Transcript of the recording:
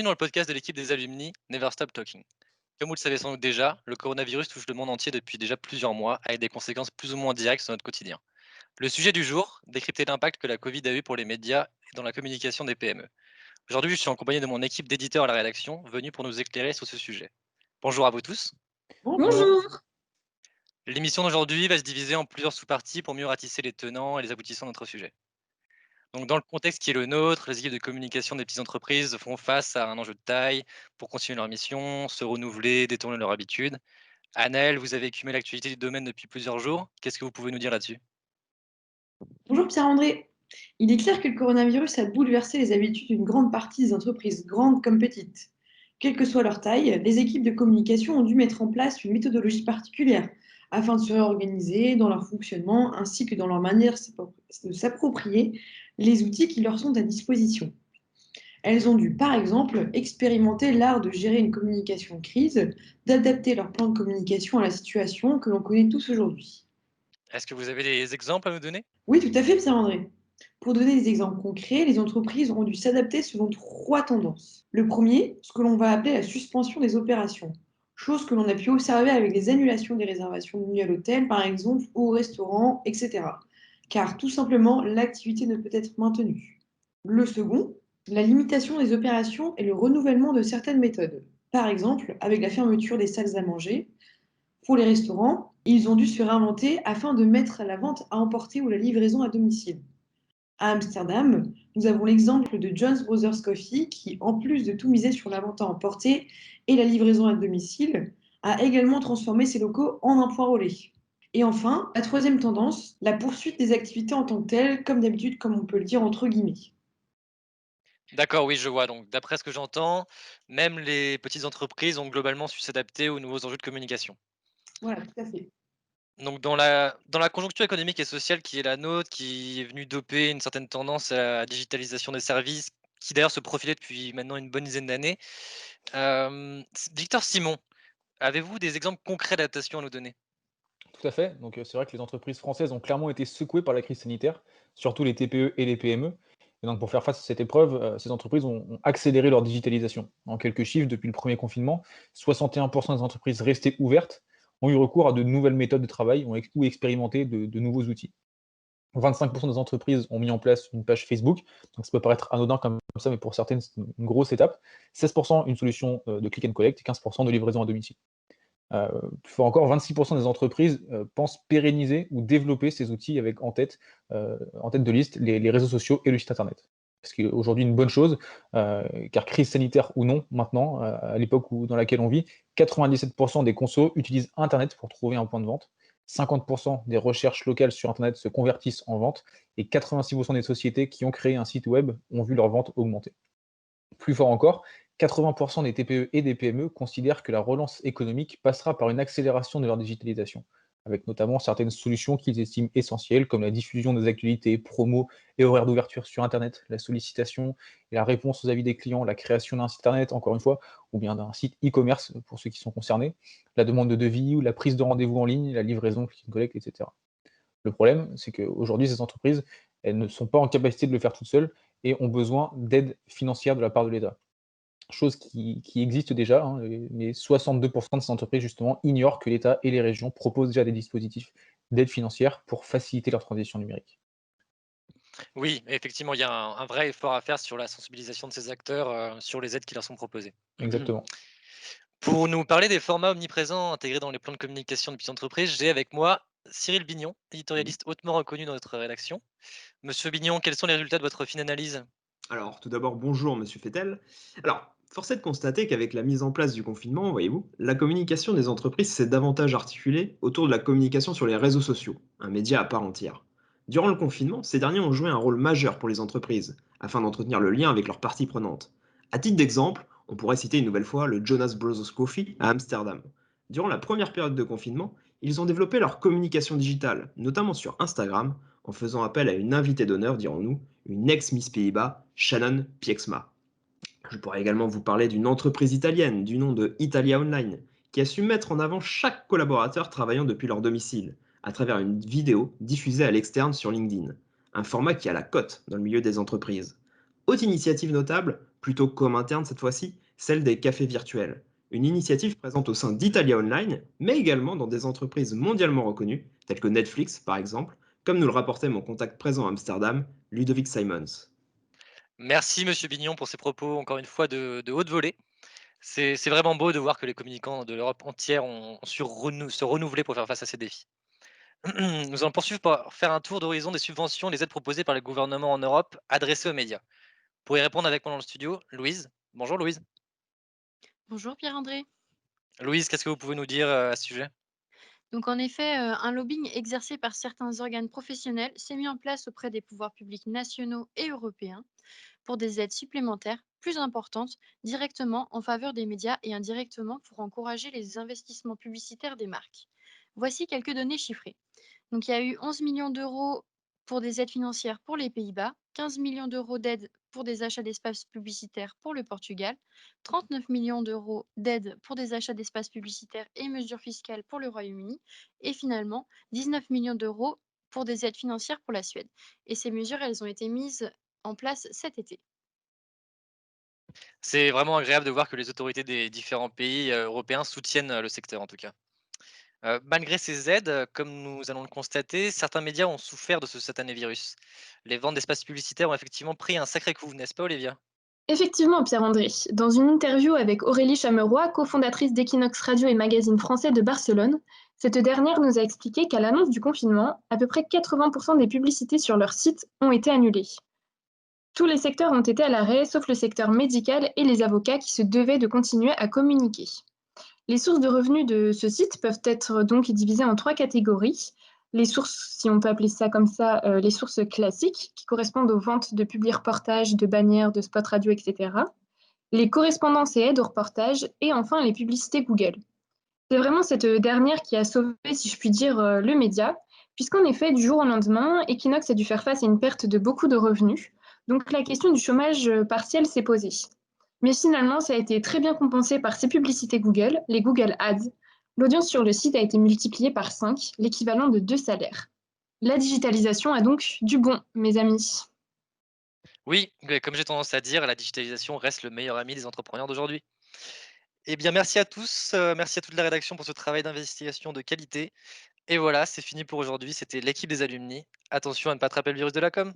Bienvenue dans le podcast de l'équipe des alumni Never Stop Talking. Comme vous le savez sans doute déjà, le coronavirus touche le monde entier depuis déjà plusieurs mois avec des conséquences plus ou moins directes sur notre quotidien. Le sujet du jour, décrypter l'impact que la Covid a eu pour les médias et dans la communication des PME. Aujourd'hui, je suis en compagnie de mon équipe d'éditeurs à la rédaction, venus pour nous éclairer sur ce sujet. Bonjour à vous tous. Bonjour. Bonjour. L'émission d'aujourd'hui va se diviser en plusieurs sous-parties pour mieux ratisser les tenants et les aboutissants de notre sujet. Donc, dans le contexte qui est le nôtre, les équipes de communication des petites entreprises font face à un enjeu de taille pour continuer leur mission, se renouveler, détourner leurs habitudes. Annelle, vous avez écumé l'actualité du domaine depuis plusieurs jours. Qu'est-ce que vous pouvez nous dire là-dessus? Bonjour Pierre-André. Il est clair que le coronavirus a bouleversé les habitudes d'une grande partie des entreprises, grandes comme petites. Quelle que soit leur taille, les équipes de communication ont dû mettre en place une méthodologie particulière afin de se réorganiser dans leur fonctionnement ainsi que dans leur manière de s'approprier les outils qui leur sont à disposition. Elles ont dû, par exemple, expérimenter l'art de gérer une communication de crise, d'adapter leur plan de communication à la situation que l'on connaît tous aujourd'hui. Est-ce que vous avez des exemples à nous donner? Oui, tout à fait, Pierre-André. Pour donner des exemples concrets, les entreprises auront dû s'adapter selon trois tendances. Le premier, ce que l'on va appeler la suspension des opérations, chose que l'on a pu observer avec les annulations des réservations de nuit à l'hôtel, par exemple, ou au restaurant, etc. Car tout simplement, l'activité ne peut être maintenue. Le second, la limitation des opérations et le renouvellement de certaines méthodes. Par exemple, avec la fermeture des salles à manger, pour les restaurants, ils ont dû se réinventer afin de mettre la vente à emporter ou la livraison à domicile. À Amsterdam, nous avons l'exemple de John's Brothers Coffee qui, en plus de tout miser sur la vente à emporter et la livraison à domicile, a également transformé ses locaux en un point relais. Et enfin, la troisième tendance, la poursuite des activités en tant que telles, comme d'habitude, comme on peut le dire entre guillemets. D'accord, oui, je vois. Donc, d'après ce que j'entends, même les petites entreprises ont globalement su s'adapter aux nouveaux enjeux de communication. Voilà, tout à fait. Donc, dans la conjoncture économique et sociale qui est la nôtre, qui est venue doper une certaine tendance à la digitalisation des services, qui d'ailleurs se profilait depuis maintenant une bonne dizaine d'années, Victor Simon, avez-vous des exemples concrets d'adaptation à nous donner? Tout à fait. Donc, c'est vrai que les entreprises françaises ont clairement été secouées par la crise sanitaire, surtout les TPE et les PME. Et donc pour faire face à cette épreuve, ces entreprises ont accéléré leur digitalisation. En quelques chiffres, depuis le premier confinement, 61 des entreprises restées ouvertes ont eu recours à de nouvelles méthodes de travail ou expérimenté de nouveaux outils. 25 des entreprises ont mis en place une page Facebook, donc ça peut paraître anodin comme ça, mais pour certaines, c'est une grosse étape. 16 une solution, de click and collect et 15 de livraison à domicile. Plus fort encore, 26 des entreprises, pensent pérenniser ou développer ces outils avec en tête de liste les réseaux sociaux et le site internet. Ce qui est aujourd'hui une bonne chose, car crise sanitaire ou non, maintenant, à l'époque dans laquelle on vit, 97 des consos utilisent internet pour trouver un point de vente. 50 des recherches locales sur internet se convertissent en vente et 86 des sociétés qui ont créé un site web ont vu leurs ventes augmenter. Plus fort encore, 80 des TPE et des PME considèrent que la relance économique passera par une accélération de leur digitalisation, avec notamment certaines solutions qu'ils estiment essentielles, comme la diffusion des actualités, promos et horaires d'ouverture sur Internet, la sollicitation et la réponse aux avis des clients, la création d'un site Internet, encore une fois, ou bien d'un site e-commerce pour ceux qui sont concernés, la demande de devis ou la prise de rendez-vous en ligne, la livraison, click and collect, etc. Le problème, c'est qu'aujourd'hui, ces entreprises, elles ne sont pas en capacité de le faire toutes seules et ont besoin d'aide financière de la part de l'État. Chose qui existe déjà, hein, mais 62 de ces entreprises, justement, ignorent que l'État et les régions proposent déjà des dispositifs d'aide financière pour faciliter leur transition numérique. Oui, effectivement, il y a un vrai effort à faire sur la sensibilisation de ces acteurs, sur les aides qui leur sont proposées. Exactement. Pour nous parler des formats omniprésents intégrés dans les plans de communication de petites entreprises, j'ai avec moi Cyril Bignon, Oui. éditorialiste hautement reconnu dans notre rédaction. Monsieur Bignon, quels sont les résultats de votre fine analyse? Alors, tout d'abord, bonjour Monsieur Fettel. Alors, force est de constater qu'avec la mise en place du confinement, voyez-vous, la communication des entreprises s'est davantage articulée autour de la communication sur les réseaux sociaux, un média à part entière. Durant le confinement, ces derniers ont joué un rôle majeur pour les entreprises, afin d'entretenir le lien avec leurs parties prenantes. À titre d'exemple, on pourrait citer une nouvelle fois le Jonas Brothers Coffee à Amsterdam. Durant la première période de confinement, ils ont développé leur communication digitale, notamment sur Instagram, en faisant appel à une invitée d'honneur, dirons-nous, une ex-Miss Pays-Bas, Shannon Pieksma. Je pourrais également vous parler d'une entreprise italienne du nom de Italia Online, qui a su mettre en avant chaque collaborateur travaillant depuis leur domicile, à travers une vidéo diffusée à l'externe sur LinkedIn, un format qui a la cote dans le milieu des entreprises. Autre initiative notable, plutôt com interne cette fois-ci, celle des cafés virtuels. Une initiative présente au sein d'Italia Online, mais également dans des entreprises mondialement reconnues, telles que Netflix par exemple, comme nous le rapportait mon contact présent à Amsterdam, Ludovic Simons. Merci Monsieur Bignon pour ces propos, encore une fois, de haute volée. C'est vraiment beau de voir que les communicants de l'Europe entière ont su se renouveler pour faire face à ces défis. Nous allons poursuivre par faire un tour d'horizon des subventions et des aides proposées par les gouvernements en Europe adressées aux médias. Pour y répondre avec moi dans le studio, Louise. Bonjour Louise. Bonjour Pierre-André. Louise, qu'est-ce que vous pouvez nous dire à ce sujet? Donc en effet, un lobbying exercé par certains organes professionnels s'est mis en place auprès des pouvoirs publics nationaux et européens pour des aides supplémentaires plus importantes directement en faveur des médias et indirectement pour encourager les investissements publicitaires des marques. Voici quelques données chiffrées. Donc il y a eu 11 millions d'euros pour des aides financières pour les Pays-Bas, 15 millions d'euros d'aides pour des achats d'espaces publicitaires pour le Portugal, 39 millions d'euros d'aides pour des achats d'espaces publicitaires et mesures fiscales pour le Royaume-Uni, et finalement 19 millions d'euros pour des aides financières pour la Suède. Et ces mesures, elles ont été mises en place cet été. C'est vraiment agréable de voir que les autorités des différents pays européens soutiennent le secteur en tout cas. Malgré ces aides, comme nous allons le constater, certains médias ont souffert de ce satané virus. Les ventes d'espaces publicitaires ont effectivement pris un sacré coup, n'est-ce pas Olivia? Effectivement, Pierre-André. Dans une interview avec Aurélie Chameroy, cofondatrice d'Equinox Radio et magazine français de Barcelone, cette dernière nous a expliqué qu'à l'annonce du confinement, à peu près 80% des publicités sur leur site ont été annulées. Tous les secteurs ont été à l'arrêt, sauf le secteur médical et les avocats qui se devaient de continuer à communiquer. Les sources de revenus de ce site peuvent être donc divisées en trois catégories. Les sources, si on peut appeler ça comme ça, les sources classiques, qui correspondent aux ventes de publi-reportages, de bannières, de spots radio, etc. Les correspondances et aides au reportage, et enfin les publicités Google. C'est vraiment cette dernière qui a sauvé, si je puis dire, le média, puisqu'en effet, du jour au lendemain, Equinox a dû faire face à une perte de beaucoup de revenus. Donc la question du chômage partiel s'est posée. Mais finalement, ça a été très bien compensé par ces publicités Google, les Google Ads. L'audience sur le site a été multipliée par 5, l'équivalent de 2 salaires. La digitalisation a donc du bon, mes amis. Oui, mais comme j'ai tendance à dire, la digitalisation reste le meilleur ami des entrepreneurs d'aujourd'hui. Eh bien, merci à tous, merci à toute la rédaction pour ce travail d'investigation de qualité. Et voilà, c'est fini pour aujourd'hui. C'était l'équipe des alumni. Attention à ne pas attraper le virus de la com.